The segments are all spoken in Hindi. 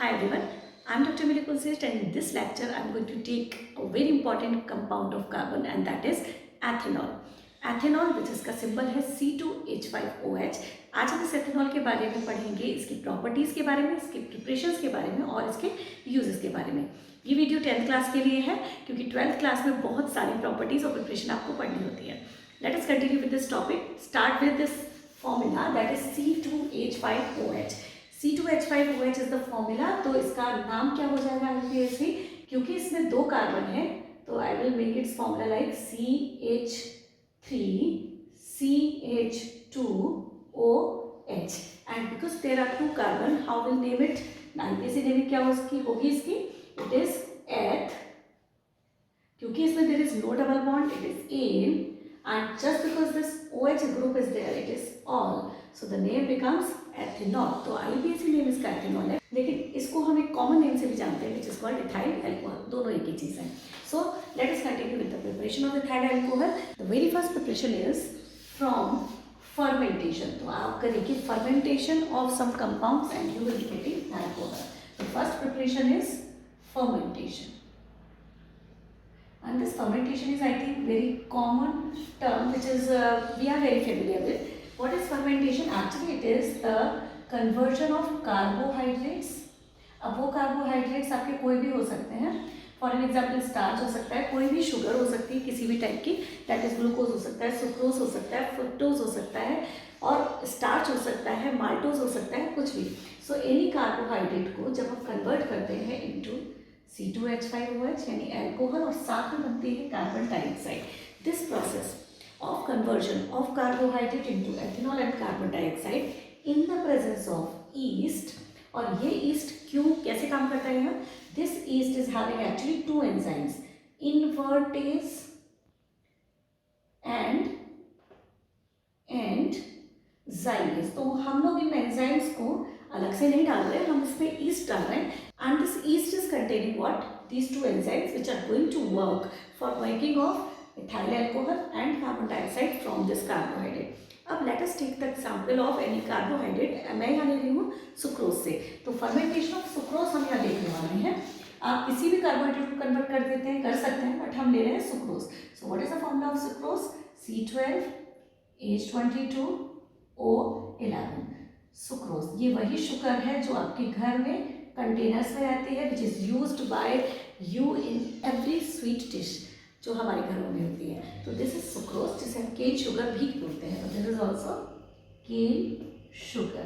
Hi everyone, I am Dr. Miri Kulsist, and in this lecture I am going to take a very important compound of carbon, and that is ethanol. Ethanol, which इसका symbol है C2H5OH. आज हम इस ethanol के बारे में पढ़ेंगे, इसकी प्रॉपर्टीज़ के बारे में, इसके प्रिपरेशंस के बारे में और इसके यूजेस के बारे में. ये वीडियो 10th क्लास के लिए है क्योंकि 12th क्लास में बहुत सारी प्रॉपर्टीज़ और प्रिपरेशन आपको पढ़नी होती है. Let us continue with this topic. Start with this formula, that is C2H5OH. C2H5OH is the formula. तो इसका नाम क्या हो जाएगा ऑब्वियसली, क्योंकि इसमें दो कार्बन है तो I will make its formula like CH3CH2OH. And because there are two carbon, how will name it? IUPAC naming क्या होगी इसकी? It is eth. क्योंकि इसमें there is no double bond, it is an, and just because this OH group is there, it is all, so the name becomes ethanol. तो IUPAC नेम इसका ethanol है, लेकिन इसको हम एक कॉमन नेम से भी जानते हैं which is called ethyl alcohol. दोनों एक ही चीज़ है. So let us continue with the preparation of ethyl alcohol. The very first preparation is from fermentation. तो आप करेंगे fermentation of some compounds and you will be getting alcohol. The first preparation is fermentation. And this fermentation is, I think, very common term which is we are very familiar with. What is fermentation? Actually, it is the conversion of carbohydrates. अब वो carbohydrates आपके कोई भी हो सकते हैं. फॉर एन एग्जाम्पल स्टार्च हो सकता है, कोई भी शुगर हो सकती है किसी भी टाइप की, दैट इज ग्लूकोज हो सकता है, सुक्रोज हो सकता है, फ्रुक्टोज हो सकता है, और स्टार्च हो सकता है, माल्टोज हो सकता है, कुछ भी. सो एनी कार्बोहाइड्रेट को जब हम कन्वर्ट करते हैं इनटू C2H5OH यानी एल्कोहल और साथ में बनती है carbon dioxide. This process of conversion of carbohydrate into ethanol and carbon dioxide in the presence of yeast. और ये ईस्ट क्यों कैसे काम करता है यहाँ? This yeast is having actually two enzymes, invertase and zymase. तो हम लोग इन एंजाइम्स को अलग से नहीं डाल रहे, हम इसमें ईस्ट डाल रहे हैं. And this yeast is containing what? These two enzymes which are going to work for making of ethyl alcohol and carbon dioxide from this carbohydrate. अब let us take the example of any carbohydrate. मैं यहाँ ले रही हूँ सुक्रोज से. तो fermentation of सुक्रोज हम यहाँ देखने वाले हैं. आप किसी भी कार्बोहाइड्रेट को कन्वर्ट कर देते हैं, कर सकते हैं, बट हम ले रहे हैं sucrose. So what is the formula of sucrose? C12H22O11. Sucrose ये वही शुगर है जो आपके घर में कंटेनर्स में रहती है, which is used by you in every sweet dish जो हमारे घरों में होती है. तो दिस इज सुक्रोज, जिसे हम केन शुगर भी बोलते हैं. This is also cane sugar.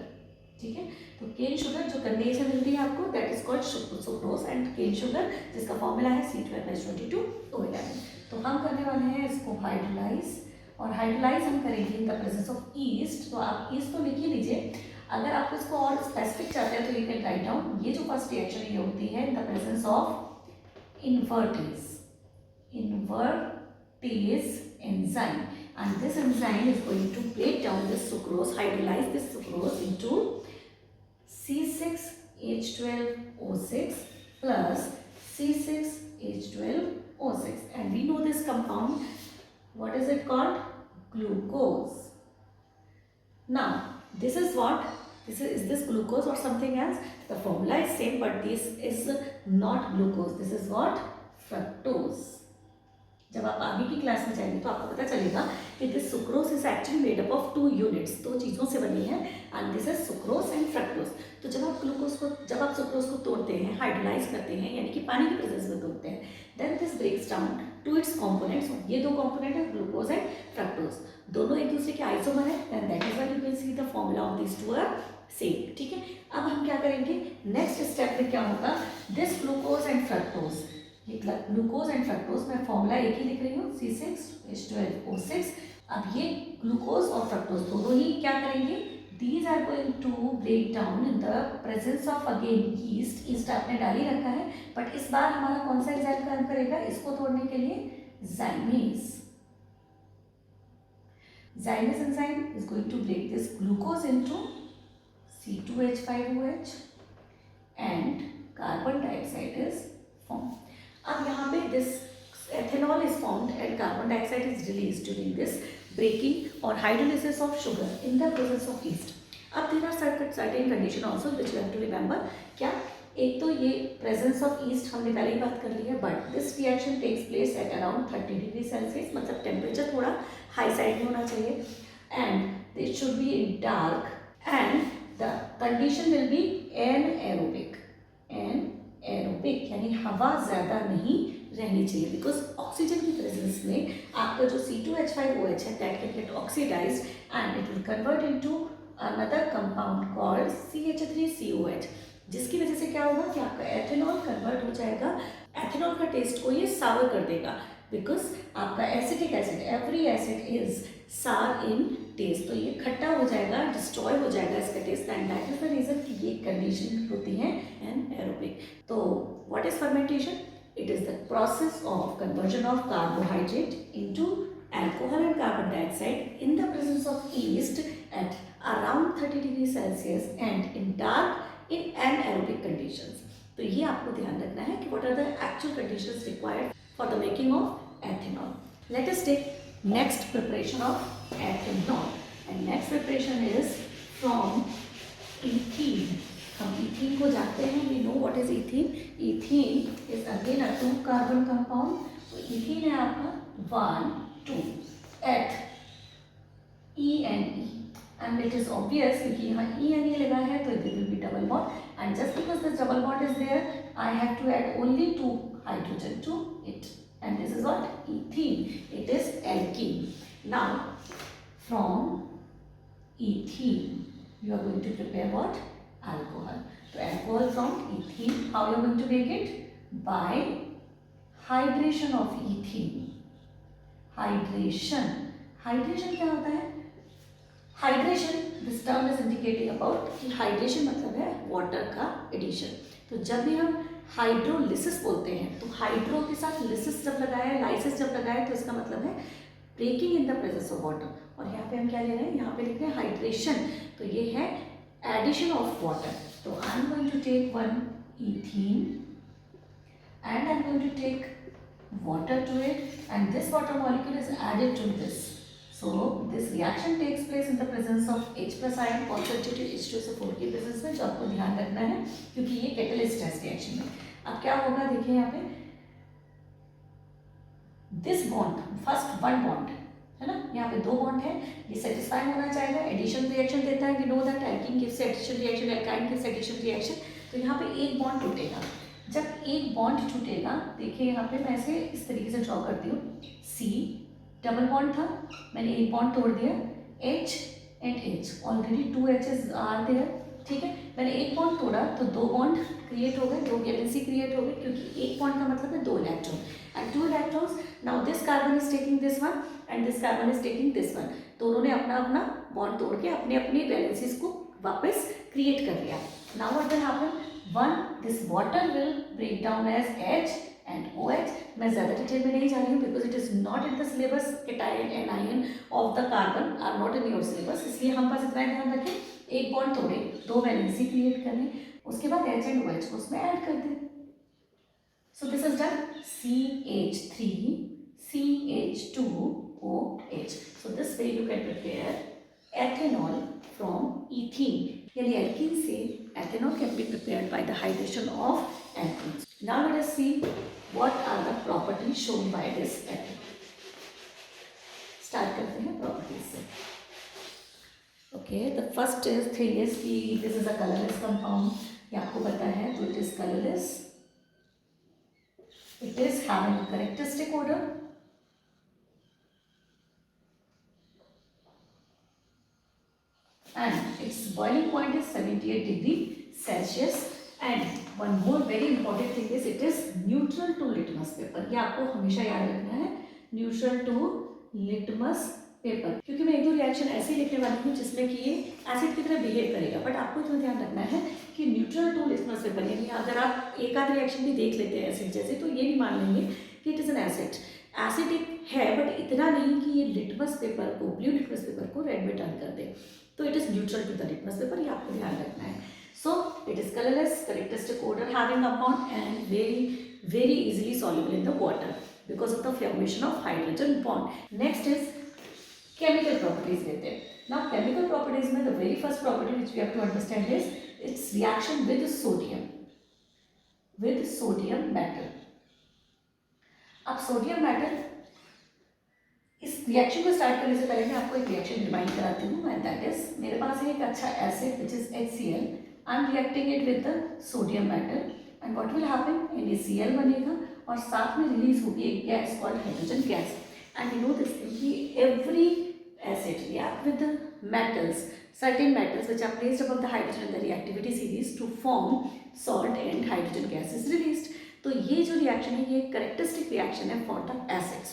ठीक है, तो केन शुगर जो गन्ने से मिलती है आपको, that is called sucrose and cane sugar, जिसका फॉर्मूला है C12H22O11. तो हम करने वाले हैं इसको हाइड्रोलाइज, और हाइड्रोलाइज हम करेंगे इन द प्रेजेंस ऑफ ईस्ट. तो आप ईस्ट तो लिख ही लीजिए. अगर आप इसको और स्पेसिफिक चाहते हैं तो यू कैन राइट डाउन. ये जो फर्स्ट रिएक्शन ये होती है in the presence of invertase enzyme, and this enzyme is going to break down this sucrose, hydrolyse this sucrose into C6H12O6 plus C6H12O6, and we know this compound. What is it called? Glucose. Now this is what? Is this glucose or something else? The formula is same, but this is not glucose. This is what? Fructose. जब आप आगे की क्लास में जाएंगे तो आपको पता चलेगा कि this sucrose is actually made up of two units, दो चीज़ों से बनी है, and this is sucrose and fructose. तो जब आप सुक्रोज को तोड़ते हैं, हाइड्रोलाइज करते हैं, यानी कि पानी की प्रेजेंस में तोड़ते हैं, then this breaks down to its components. ये दो कॉम्पोनेंट है ग्लूकोज एंड फ्रक्टोज, दोनों एक दूसरे के आइसोमर है, and that is why you can see the formula of this two are same. ठीक है, अब हम क्या करेंगे नेक्स्ट स्टेप में? क्या होगा? दिस ग्लूकोज एंड फ्रक्टोज, ये ग्लूकोज एंड फ्रक्टोज, मैं फॉर्मूला एक ही लिख रही हूँ C6H12O6. अब ये ग्लूकोज और फ्रक्टोज दोनों ही क्या करेंगे? These are going to break down in the presence of again yeast. Yeast आपने डाल ही रखा है, बट इस बार हमारा कौन सा एंजाइम काम करेगा इसको तोड़ने के लिए? जाइमेज. Zymase enzyme is going to break this glucose into C2H5OH and carbon dioxide is formed. अब यहाँ पे this ethanol is formed and carbon dioxide is released during this breaking or hydrolysis of sugar in the presence of yeast. अब there are certain condition also which you have to remember. क्या? एक तो ये प्रेजेंस ऑफ ईस्ट हमने पहले ही बात कर ली है, but this reaction takes place at around 30 degree Celsius, मतलब टेम्परेचर थोड़ा हाई साइड में होना चाहिए, and it should be in dark, and the condition will be anaerobic, anaerobic यानी हवा ज़्यादा नहीं रहनी चाहिए, बिकॉज ऑक्सीजन की प्रेजेंस में आपका जो C2H5OH है that can get oxidised and it will convert into another compound called CH3COH, जिसकी वजह से क्या होगा कि आपका एथेनॉल कन्वर्ट हो जाएगा। एथेनॉल का टेस्ट को ये सावर कर देगा, बिकॉज आपका acetic acid, every acid is सार इन टेस्ट, तो ये खट्टा हो जाएगा, डिस्ट्रॉय हो जाएगा इसका taste, and that is the reason कि ये कंडीशन होती है एनएरोबिक। तो what is fermentation? It is the process of conversion of carbohydrate into alcohol and carbon dioxide in the presence of yeast at around 30 degree Celsius and in dark in anaerobic conditions. तो ये आपको ध्यान रखना है कि what are the actual conditions required for the making of ethanol. Let us take next preparation of ethanol, and next preparation is from ethene. हम इथीन को जानते हैं, we know what is ethene. Ethene is again a 2 carbon compound, तो इथीन है आपका 1 2 eth ENE, and it is obvious क्योंकि यहाँ ENE लगा है तो it will be double bond, and just because this double bond is there I have to add only 2 hydrogen to it, and this is what ethene, it is alkene. Now from ethene you are going to prepare what? Alcohol. So alcohol from ethene, how you are going to make it? By hydration of ethene. Hydration. Hydration क्या होता है? Hydration, this term is indicating about कि hydration मतलब है water का addition. तो जब भी हम हाइड्रोलिसिस बोलते हैं तो हाइड्रो के साथ लिसिस जब लगाया, लाइसिस जब लगाया, तो इसका मतलब है breaking in the presence of water, और यहाँ पे हम क्या ले रहे हैं? यहाँ पे लिख रहे हैं हाइड्रेशन, तो ये है एडिशन ऑफ वाटर। तो I am going to take 1 ethene and I am going to take water to it, and this water molecule is added to this, so this reaction takes place in the presence of H+ ion concentrated H2SO4 की प्रेजेंस में, जो आपको ध्यान रखना है क्योंकि ये कैटलिस्ट है इस रिएक्शन में। अब क्या होगा देखिए यहाँ पे, दिस बॉन्ड, फर्स्ट 1 बॉन्ड है ना, यहाँ पे 2 बॉन्ड है, ये सेटिस्फाई होना चाहिए, एडिशन रिएक्शन देता है, we know that alkene gives addition reaction, alkyne gives addition reaction, तो यहाँ पे एक बॉन्ड टूटेगा। जब एक बॉन्ड टूटेगा, देखिए यहाँ पे मैं इसे इस तरीके से ड्रॉ करती हूँ, C डबल बॉन्ड था, मैंने एक बॉन्ड तोड़ दिया, H and H, already 2 H's are there, ठीक है, मैंने एक बॉन्ड तोड़ा तो 2 बॉन्ड क्रिएट हो गए, 2 वैलेंसी क्रिएट हो गई, क्योंकि एक बॉन्ड का मतलब है 2 electron, and 2 electrons, now this carbon is taking this one and this carbon is taking this one, दोनों ने अपना अपना बॉन्ड तोड़ के अपने अपनी वैलेंसीज को वापस क्रिएट कर लिया। Now what will happen, when this water will break down as H and OH। मैं ज़्यादा डिटेल में नहीं जा रही हूँ because it is not in the syllabus, cation and anion of the carbon are not in your syllabus, इसलिए हम बस इतना ध्यान रखें, एक बॉन्ड तोड़े, 2 वैलेंसी क्रिएट करें, उसके बाद H एंड OH को उसमें ऐड कर दें। सो this is done, CH3 CH2OH. So this way you can prepare ethanol from ethene. यानी एल्कीन से ethanol can be prepared by the hydration of alkenes. Now let us see what are the properties shown by this ethanol. Start करते हैं properties से. Okay, the first thing is कि this is a colorless compound. ये आपको पता है, तो it is colorless. It is having a characteristic odor. And its boiling point is 78 degree Celsius, and one more very important thing is it is neutral to litmus paper. ये आपको हमेशा याद रखना है, neutral to litmus paper, क्योंकि मैं 1-2 रिएक्शन ऐसे ही लिखने वाली हूँ जिसमें कि ये एसिड की तरह बिहेव करेगा, बट आपको इतना ध्यान रखना है कि न्यूट्रल टू लिटमस पेपर, यानी अगर आप एक आध रिएक्शन भी देख लेते हैं एसिड जैसे, तो ये नहीं मान लेंगे कि it is an acid, acidic है बट इतना नहीं कि ये लिटमस पेपर को, ब्लू लिटमस पेपर को रेड में टर्न कर दे, तो it is neutral to the litmus paper, ये आपको ध्यान रखना है। So it is colourless, characteristic odour having compound and very easily soluble in the water because of the formation of hydrogen bond. Next is chemical properties लेते हैं। Now chemical properties में the very first property which we have to understand is its reaction with sodium. With sodium metal. अब सोडियम मेटल, इस रिएक्शन को स्टार्ट करने से पहले मैं आपको एक रिएक्शन रिमाइंड कराती हूँ, एंड दैट इज मेरे पास है एक अच्छा acid which is HCl। I am reacting it with the sodium metal and what will happen, NaCl बनेगा और साथ में रिलीज होगी एक gas called hydrogen gas. And you know this thing कि every acid react with the metals, certain metals which are placed above the hydrogen in the reactivity series to form salt and hydrogen gas is released। तो ये जो रिएक्शन है ये करेक्टरिस्टिक रिएक्शन है फॉर द एसिड्स।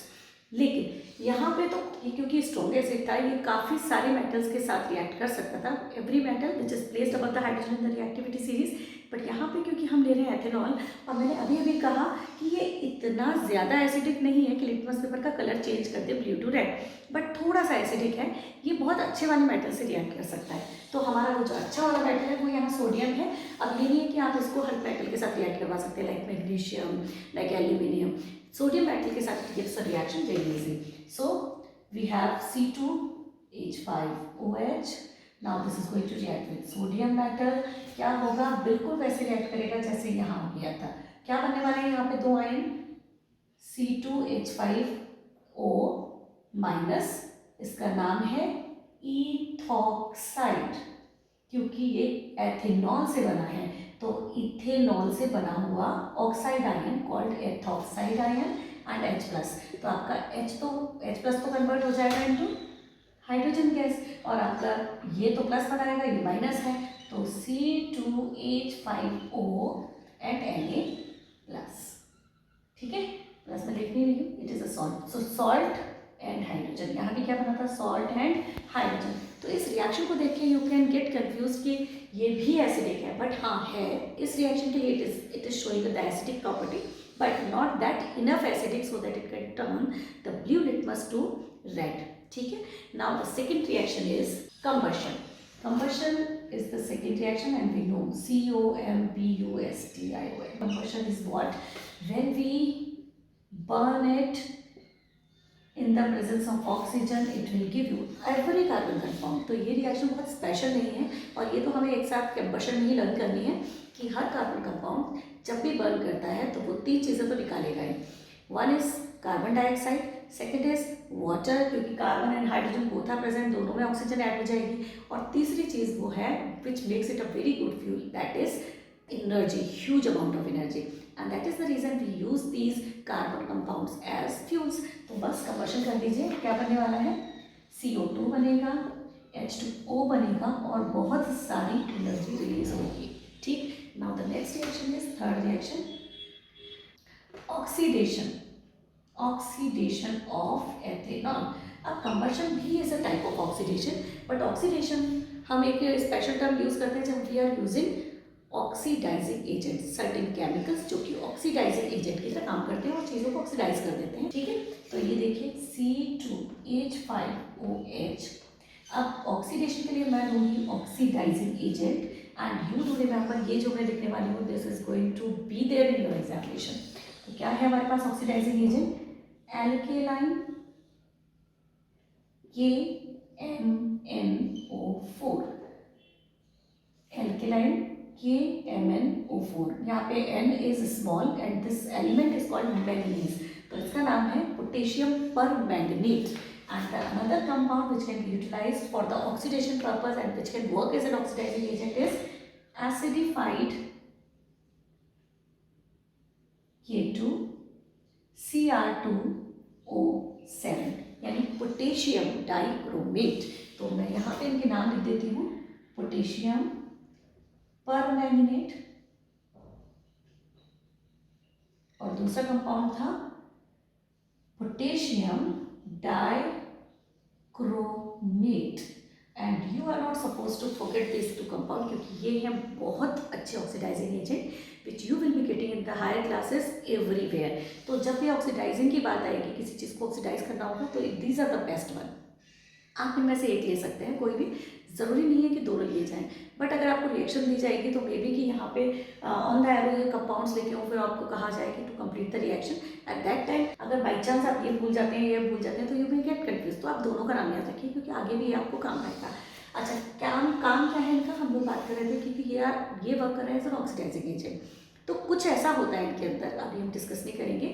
लेकिन यहाँ पे तो ये क्योंकि स्ट्रॉन्ग एसिड था, ये काफ़ी सारे मेटल्स के साथ रिएक्ट कर सकता था, every metal which is placed above the hydrogen in the reactivity series. But यहाँ पे क्योंकि हम ले रहे हैं एथेनॉल, और मैंने अभी अभी कहा कि ये इतना ज़्यादा एसिडिक नहीं है कि लिटमस पेपर का कलर चेंज कर दे ब्लू टू रेड, बट थोड़ा सा एसिडिक है, ये बहुत अच्छे वाले मेटल से रिएक्ट कर सकता है। तो हमारा वो जो अच्छा वाला मेटल है वो यहाँ सोडियम है। अब ये नहीं है कि आप इसको हर मेटल के साथ रिएक्ट करवा सकते हैं, like magnesium, like aluminium. Sodium metal के साथ it gives a reaction very easy. So we have C2H5OH. Now this is going to react with sodium metal. क्या होगा, बिल्कुल वैसे रिएक्ट करेगा जैसे यहाँ हो गया था। क्या बनने वाले हैं यहाँ पे दो आयन, C2H5O माइनस, इसका नाम है इथॉक्साइड, क्योंकि ये एथेनॉल से बना है तो इथेनॉल से बना हुआ oxide ion called ethoxide ion and H plus. तो आपका H प्लस तो कन्वर्ट हो जाएगा इनटू हाइड्रोजन गैस, और आपका ये तो प्लस बनाएगा, ये माइनस है, तो C2H5O एंड Na प्लस। ठीक है, प्लस में लिख नहीं रही हूँ, it is a salt. So salt and hydrogen, यहाँ भी क्या बना था, सॉल्ट एंड हाइड्रोजन। तो इस रिएक्शन को देख के यू कैन गेट कंफ्यूज कि ये भी एसिडिक है, बट हाँ है, इस रिएक्शन के लिए it is showing the acidic property, but not that enough acidic so that it can turn the blue litmus to red. ठीक है, now the second reaction is combustion. Combustion is the second reaction and we know COMBUSTION. Combustion is what? When we burn it in the presence of oxygen, it will give you every carbon compound। तो ये रिएक्शन बहुत स्पेशल नहीं है, और ये तो हमें एक साथ कंबशन में ही लर्न करनी है कि हर कार्बन कंपाउंड जब भी बर्न करता है तो वो तीन चीज़ें तो निकालेगा ही। One is carbon dioxide, second is water, क्योंकि carbon and hydrogen both are present, दोनों में ऑक्सीजन ऐड हो जाएगी, और तीसरी चीज़ वो है which makes it a very good fuel, that is energy, huge amount of energy, and that is the reason we use these carbon compounds as fuels. तो बस कंबशन कर लीजिए, क्या बनने वाला है, CO2 बनेगा, H2O बनेगा और बहुत सारी एनर्जी रिलीज होगी। ठीक, now the next reaction is third reaction, oxidation. Oxidation of ethanol. अब कंबशन भी is a type of oxidation, but oxidation हम एक स्पेशल टर्म यूज करते हैं जब we are using oxidising agent, certain chemicals जो कि ऑक्सीडाइजिंग एजेंट की तरह काम करते हैं और चीज़ों को ऑक्सीडाइज कर देते हैं। ठीक है, तो ये देखिए C2H5OH। अब ऑक्सीडेशन के लिए मैं लूँगी oxidising agent, and you do remember ये जो मैं लिखने वाली हूँ this is going to be there in your examination. तो क्या है हमारे पास oxidising agent, alkaline KMnO4, alkaline KMnO4। यहाँ पे N is small and this element is called manganese, तो इसका नाम है potassium permanganate. And the another compound which can be utilized for the oxidation purpose and which can work as an oxidizing agent is acidified K2Cr2O7, यानी पोटेशियम डाइक्रोमेट। तो मैं यहाँ पे इनके नाम लिख देती हूँ, पोटेशियम परमैंगनेट, और दूसरा कंपाउंड था potassium dichromate. And you are not suppose to forget this two compound, क्योंकि ये हैं बहुत अच्छे oxidising agent which you will be getting in the higher classes everywhere. तो जब भी ऑक्सीडाइजिंग की बात आएगी, किसी चीज़ को ऑक्सीडाइज करना होगा, तो these are the best one. आप इनमें से एक ले सकते हैं, कोई भी, ज़रूरी नहीं है कि दोनों लिए जाएं, बट अगर आपको रिएक्शन दी जाएगी तो मे बी कि यहाँ पे ऑन द एरो ये कंपाउंड्स लेके हो, फिर आपको कहा जाएगी to complete the reaction. At that time अगर बाई चांस आप ये भूल जाते हैं, ये भूल जाते हैं, तो यू विल गेट कन्फ्यूज। तो आप दोनों का नाम याद रखिए, क्योंकि आगे भी ये आपको काम आएगा। अच्छा, काम क्या है इनका, हम लोग बात कर रहे थे, क्योंकि ये वर्क कर रहे हैं एज एन ऑक्सीडाइजिंग एजेंट। तो कुछ कुछ ऐसा होता है इनके अंदर, अभी हम डिस्कस नहीं करेंगे,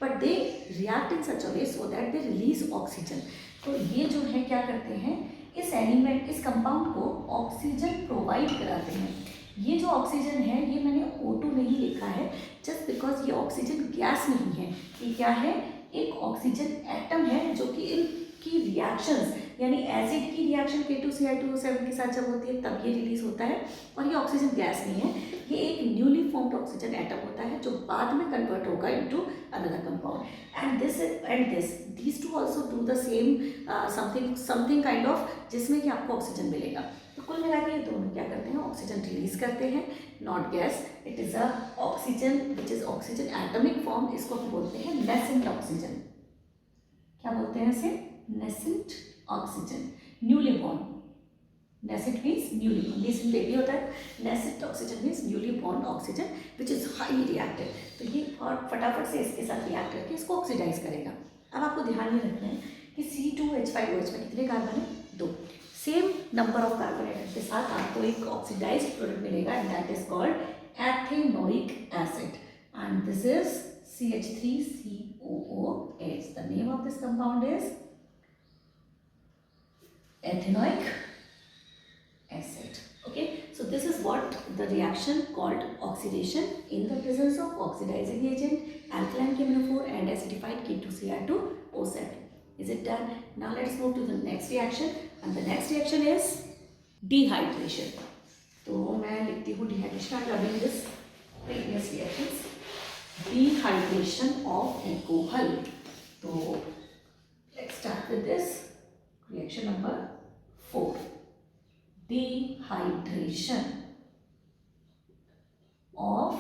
but they react in such a way so that they release oxygen. तो ये जो है क्या करते हैं, इस एलिमेंट, इस कंपाउंड को ऑक्सीजन प्रोवाइड कराते हैं। ये जो ऑक्सीजन है, ये मैंने O2 नहीं लिखा है जस्ट बिकॉज ये ऑक्सीजन गैस नहीं है, ये क्या है, एक ऑक्सीजन एटम है जो कि इनकी रिएक्शंस, यानी एसिड की रिएक्शन K2Cl2O7 के साथ जब होती है तब ये रिलीज होता है, और ये ऑक्सीजन गैस नहीं है, ये एक न्यूली फॉर्म्ड ऑक्सीजन एटम होता है जो बाद में कन्वर्ट होगा into another compound. And this these two also do the same something kind of, जिसमें कि आपको ऑक्सीजन मिलेगा। तो कुल मिला के ये दोनों क्या करते हैं, ऑक्सीजन रिलीज करते हैं, not gas, it is a oxygen which is oxygen atomic form. इसको हम बोलते हैं नेसेंट ऑक्सीजन। क्या बोलते हैं इसे, nascent oxygen, newly born. Nascent means newly born, nascent baby होता है, nascent oxygen means newly born oxygen which is highly reactive. तो ये और फटाफट से इसके साथ रिएक्ट करके इसको ऑक्सीडाइज करेगा। अब आपको ध्यान में रखना है कि C2H5OH में कितने कार्बन है, 2। Same number of carbon atom के साथ आपको एक ऑक्सीडाइज्ड प्रोडक्ट मिलेगा, and that is called ethanoic acid, and this is CH3COOH। The name of this compound is ethanoic acid. Okay, so this is what the reaction called oxidation in the presence of oxidizing agent, alkaline caminophore and acidified K2Cl2O7. Is it done? Now let's move to the next reaction, and the next reaction is dehydration. तो मैं लिखती हूँ dehydration and loving this previous reactions. Dehydration of alcohol. तो let's start with this reaction number 4. Dehydration of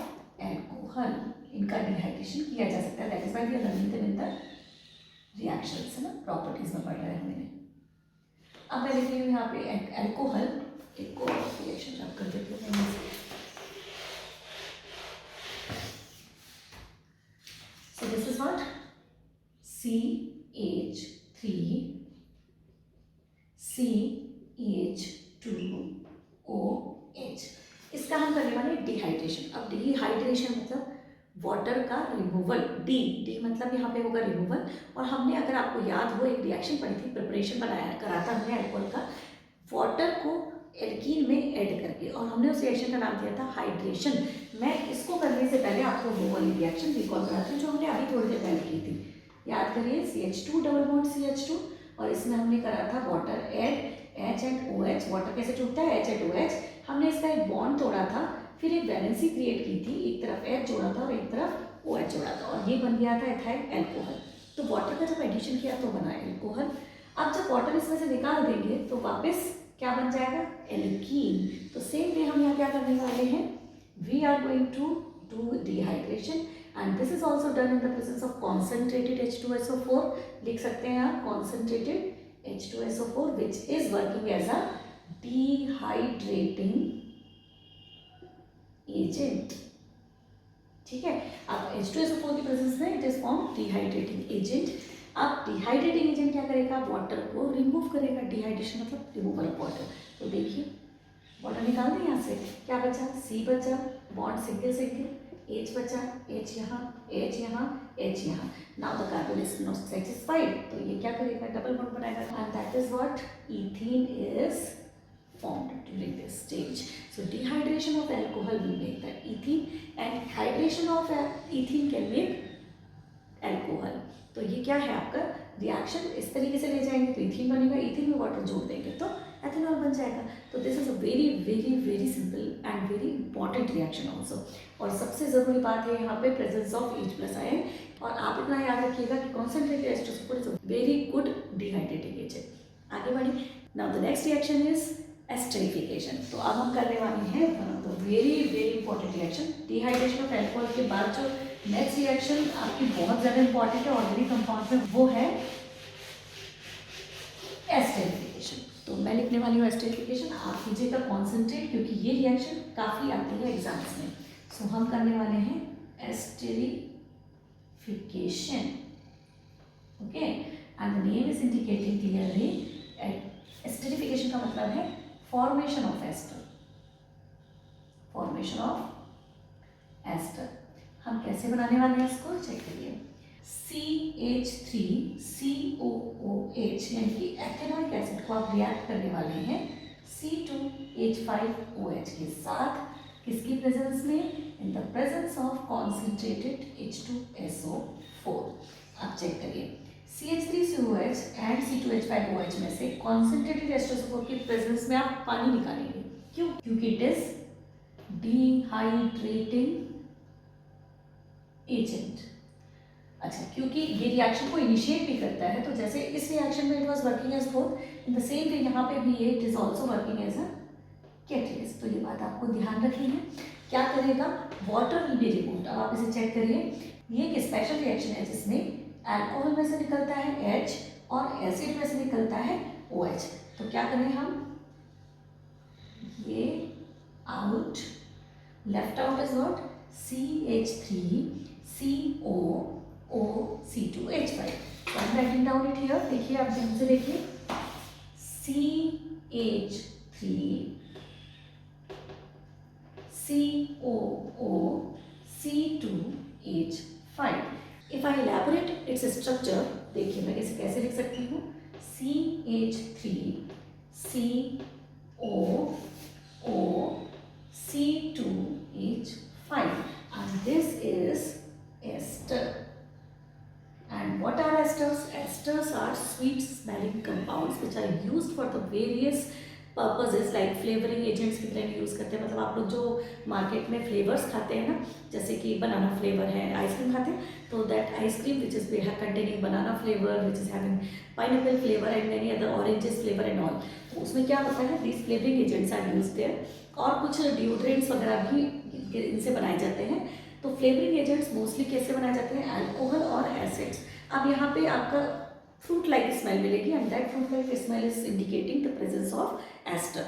alcohol. इनका डिहाइड्रेशन किया जा सकता है, that is why we are learning them in the reactions, है ना, प्रॉपर्टीज में पढ़ रहे हैं मैंने। अब मैं लिख रही हूँ यहाँ पे अल्कोहल, एक को रिएक्शन रब कर देती हूँ। सो दिस इज व्हाट, CH3CH2OH। इसका हम करने वाले डिहाइड्रेशन। अब डिहाइड्रेशन मतलब वाटर का रिमूवल, डी मतलब यहाँ पे होगा रिमूवल। और हमने, अगर आपको याद हो, एक रिएक्शन पढ़ी थी, प्रिपरेशन करा था हमने अल्कोहल का, वाटर को एल्कीन में ऐड करके, और हमने उस रिएक्शन का नाम दिया था हाइड्रेशन। मैं इसको करने से पहले आपको वो वाली रिएक्शन रिकॉल कराती हूँ जो हमने अभी थोड़ी देर पहले की थी। याद करिए, CH2 डबल बॉन्ड CH2, और इसमें हमने करा था water add H and OH। Water कैसे छूटता है, H एंड OH। हमने इसका एक बॉन्ड तोड़ा था, फिर एक वैलेंसी क्रिएट की थी, एक तरफ H जोड़ा था और एक तरफ OH जोड़ा था, और ये बन गया था एथाइल अल्कोहल। तो वाटर का जब एडिशन किया तो बना एल्कोहल। अब जब वाटर इसमें से निकाल देंगे तो वापस क्या बन जाएगा, एल्कीन। तो सेम वे हम यहाँ क्या करने वाले हैं, we are going to do dehydration, and this is also done in the presence of concentrated H2SO4। लिख सकते हैं आप concentrated H2SO4 which is working as a dehydrating agent। ठीक है, अब H2SO4 की प्रेजेंस में it is form dehydrating agent. अब डिहाइड्रेटिंग एजेंट क्या करेगा, वाटर को रिमूव करेगा। डिहाइड्रेशन मतलब रिमूवल ऑफ वाटर। तो देखिए, वाटर निकाल दें यहाँ से, क्या बचा, C बचा, बॉन्ड सिंगल सिंगल, H बचा, H यहाँ, H यहाँ, H यहाँ। Now the carbon is not satisfied, तो ये क्या करेगा, डबल बॉन्ड बनाएगा, and that is what ethene is formed during this stage. So dehydration of alcohol will make the ethene, and hydration of ethene can make alcohol. तो ये क्या है आपका रिएक्शन, इस तरीके से ले जाएंगे तो ethene बनेगा, ethene में वाटर जोड़ देंगे तो एथेनॉल बन जाएगा। तो this is a very very very simple and very important reaction also. और सबसे ज़रूरी बात है यहाँ पे प्रेजेंस ऑफ H+ आयन। और आप इतना याद रखिएगा कि concentrated H2SO4 is a very good dehydrating agent. आगे बढ़िए, now the next reaction is esterification. तो अब हम करने वाले हैं one of the very very important reaction. Dehydration of alcohol के बाद जो नेक्स्ट रिएक्शन आपकी बहुत ज़्यादा इंपॉर्टेंट है ऑर्गेनिक कंपाउंड में, वो है एस्टरिफिकेशन। तो मैं लिखने वाली हूँ एस्टरिफिकेशन, आप कीजिएगा कॉन्सेंट्रेट, क्योंकि ये रिएक्शन काफ़ी आती है एग्जाम्स में। सो हम करने वाले हैं esterification. Okay, and the name is indicating clearly, esterification का मतलब है formation of ester, formation of ester. हम कैसे बनाने वाले हैं इसको चेक करिए। CH3COOH यानी कि एथेनॉइक एसिड को आप रिएक्ट करने वाले हैं C2H5OH के साथ, किसकी प्रेजेंस में? इन the presence of concentrated H2SO4। आप चेक करिए CH3COH एंड C2H5OH में से कॉन्सेंट्रेटेड H2SO4 की प्रेजेंस में आप पानी निकालेंगे। क्यों? क्योंकि इट इज डिहाइड्रेटिंग एजेंट। अच्छा, क्योंकि ये रिएक्शन को इनिशिएट भी करता है, तो जैसे इस रिएक्शन में it was working as both, in the same way यहाँ पे भी ये it is also working as a catalyst. तो ये बात आपको ध्यान रखनी है। क्या करेगा? Water will be removed. अब आप इसे चेक करिए, ये एक स्पेशल रिएक्शन है जिसमें अल्कोहल में से निकलता है H और एसिड में से निकलता है OH। तो क्या करें हम? ये out, left out is what? CH3COOC2H5। So I'm writing down it here. देखिए, आप ध्यान से देखिए, CH3COOC2H5। If I elaborate its structure, देखिए मैं इसे कैसे लिख सकती हूँ? CH3COOC2H5 and this is ester. And what are esters? Esters are sweet smelling compounds which are used for the various purposes like flavoring agents की तरह यूज़ करते हैं। मतलब आप लोग जो मार्केट में फ्लेवर्स खाते हैं ना, जैसे कि बनाना फ्लेवर है, आइसक्रीम खाते हैं, तो that ice cream which is containing banana flavour, which is having pineapple flavour and many other oranges flavour and all, तो उसमें क्या होता है? These flavouring agents are used there. और कुछ डिओड्रेंट्स वगैरह भी इनसे बनाए जाते हैं। तो फ्लेवरिंग एजेंट्स मोस्टली कैसे बनाए जाते हैं? अल्कोहल और एसिड्स। अब यहाँ पे आपका फ्रूट लाइक स्मेल मिलेगी and that fruit like smell is indicating the presence of ester.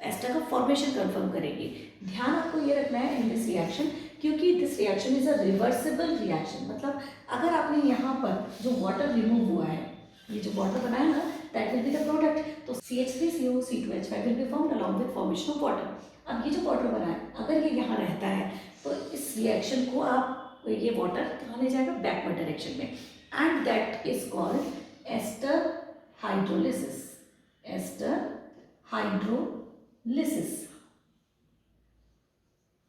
Ester का फॉर्मेशन कंफर्म करेगी। ध्यान आपको ये रखना है इन दिस रिएक्शन, क्योंकि this reaction is a reversible reaction. मतलब अगर आपने यहाँ पर जो वाटर रिमूव हुआ है, ये जो वाटर बनाया ना, that will be the product. तो CH3COC2H5 will be formed along with formation of water. अब ये जो वाटर बना है, अगर ये यहाँ रहता है तो इस रिएक्शन को आप, ये वाटर कहाँ ले जाएगा? बैकवर्ड डायरेक्शन में, and that is called ester hydrolysis. Ester hydrolysis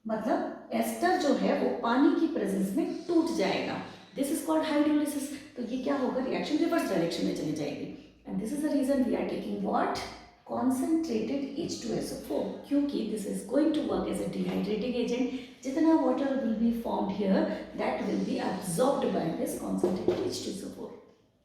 मतलब एस्टर जो है वो पानी की प्रेजेंस में टूट जाएगा। This is called hydrolysis. तो ये क्या होगा? रिएक्शन रिवर्स डायरेक्शन में चली जाएगी। And this is the reason we are taking what? concentrated H2SO4, क्योंकि this is going to work as a dehydrating agent. जितना water will be formed here, that will be absorbed by this concentrated H2SO4.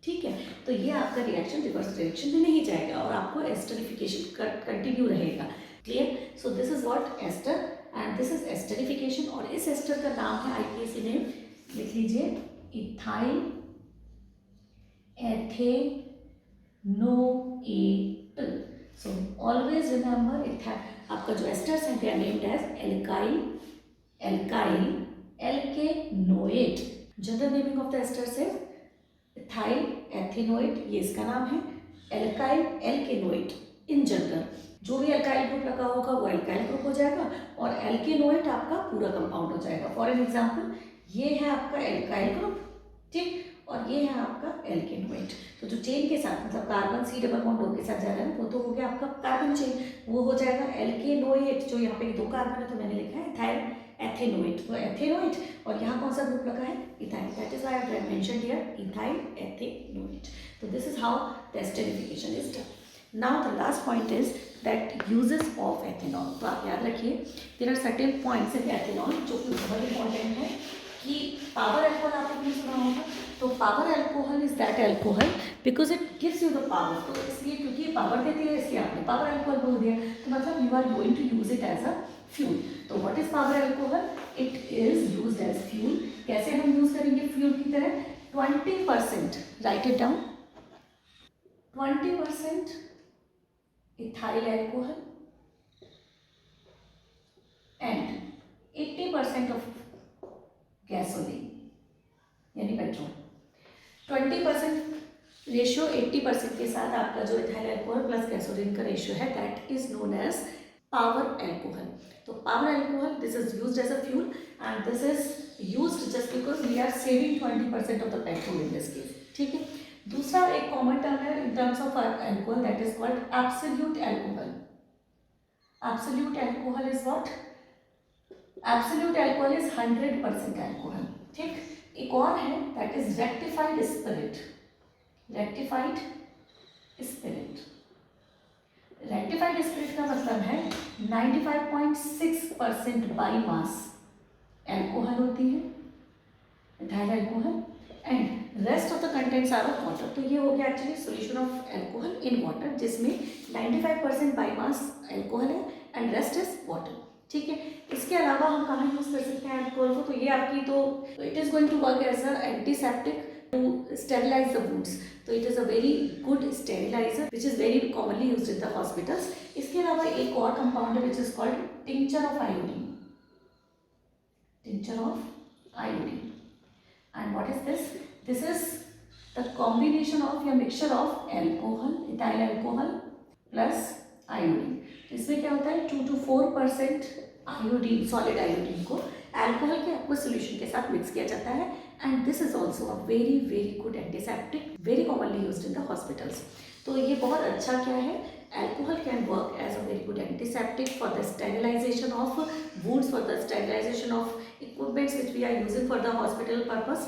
ठीक है, तो ये आपका रिएक्शन रिवर्स डायरेक्शन में नहीं जाएगा और आपको एस्टरिफिकेशन कंटिन्यू रहेगा। Clear? So this is what? Ester, and this is esterification. और इस एस्टर का नाम है, IPSC नेम लिख लीजिए, ethyl ethanoate. So always remember आपका जो esters हैं they are named as alkyl alkanoate. General naming of the esters है ethyl ethanoate, ये इसका नाम है। alkyl alkanoate in general, जो भी अल्काइल ग्रुप लगा होगा वो अल्काइल ग्रुप हो जाएगा और एल्केनोएट आपका पूरा कंपाउंड हो जाएगा। फॉर एन एग्जाम्पल, ये है आपका एल्काइल ग्रुप, ठीक, और ये है आपका एल्केनोएट। तो जो चेन के साथ, मतलब carbon C double bond O के साथ जा रहा है, वो तो हो गया आपका कार्बन चेन, वो हो जाएगा एल्केनोएट। जो यहाँ पे 2 कार्बन है तो मैंने लिखा है इथाइल एथेनोएट, तो एथेनोएट, और यहाँ कौन सा ग्रुप लगा है? Ethyl. That is why I have mentioned here ethyl ethanoate. तो this is how the esterification is done. Now the last point is that uses of ethanol. तो आप याद रखिए, there are certain points in ethanol जो कि बहुत इंपॉर्टेंट है। कि पावर अल्कोहल आपने सुना होगा, तो power alcohol is that alcohol because it gives you the power. तो इसलिए क्योंकि ये पावर देती है इसलिए आपने पावर अल्कोहल बोल दिया, तो मतलब you are going to use it as a fuel. तो what is power alcohol? It is used as fuel. कैसे हम यूज करेंगे फ्यूल की तरह? 20%, write it down, 20% ethyl alcohol and 80% of gasoline यानी पेट्रोल। 20% रेशियो 80% के साथ आपका जो इथाइल अल्कोहल प्लस गैसोलीन का रेशियो है, that is known as power alcohol. तो power alcohol, this is used as a fuel and this is used just we are saving 20% of the petrol in this case. ठीक है. दूसरा एक कॉमन टर्म है in terms of alcohol, that is called absolute alcohol. Absolute alcohol is what? Absolute alcohol is 100% alcohol. ठीक. एक और है that is rectified spirit. Rectified spirit. Rectified spirit का मतलब है 95.6% बाई मास अल्कोहल होती है, ethyl alcohol, and rest of the contents are of water. तो ये हो गया actually solution of alcohol in water, जिसमें 95% बाई मास अल्कोहल है एंड रेस्ट इज वाटर. ठीक है. इसके अलावा हम कहाँ यूज़ कर सकते हैं अल्कोहल को? तो ये आपकी तो it is going to work as a antiseptic to sterilize the wounds. तो it is a very good sterilizer which is very commonly used in the hospitals. इसके अलावा एक और कंपाउंड है which is called tincture of iodine. Tincture of iodine. And what is this? This is the combination of या mixture of alcohol, ethyl alcohol plus iodine. तो इसमें क्या होता है 2 to 4% आयोडीन, सॉलिड आयोडीन को अल्कोहल के एक्वस सोल्यूशन के साथ मिक्स किया जाता है. And this is also a very very good antiseptic, very commonly used in the hospitals. तो ये बहुत अच्छा क्या है, alcohol can work as a very good antiseptic for the sterilisation of wounds, for the sterilisation of equipments which we are using for the hospital purpose.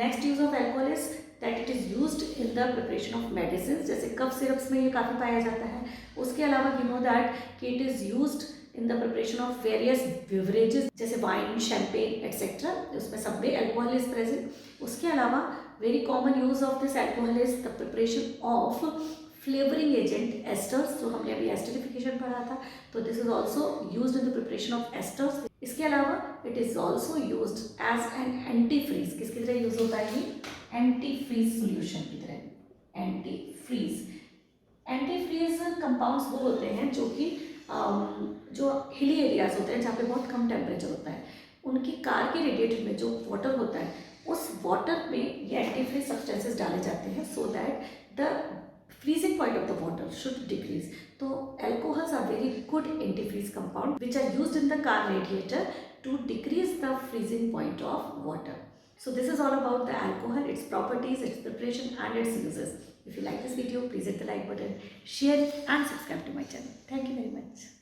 Next use of alcohol is that it is used in the preparation of medicine. जैसे कफ सिरप्स में ये काफ़ी पाया जाता है. उसके अलावा यू नो दैट कि it is used in the preparation of various beverages जैसे वाइन, शैम्पेन एट्सेट्रा, उसमें सब में अल्कोहल इज प्रेजेंट. उसके अलावा very common use of this alcohol is the preparation of flavouring agent esters, जो हमने अभी एस्टरिफिकेशन पढ़ा था. तो this is also used in the preparation of esters. इसके अलावा it is also used as an antifreeze. किसकी तरह यूज होता है ये? एंटी फ्रीज सोल्यूशन की तरह. Antifreeze. Antifreeze compounds वो होते हैं जो कि जो हिली एरियाज होते हैं जहाँ पे बहुत कम टेम्परेचर होता है, उनकी कार के रेडिएटर में जो वाटर होता है उस वाटर में ये एंटीफ्रीज सब्सटेंसेस डाले जाते हैं so that the freezing point of the water should decrease. तो alcohols are very good antifreeze compound which are used in the car radiator to decrease the freezing point of water. So this is all about the alcohol, its properties, its preparation and its uses. If you like this video, please hit the like button, share and subscribe to my channel. Thank you very much.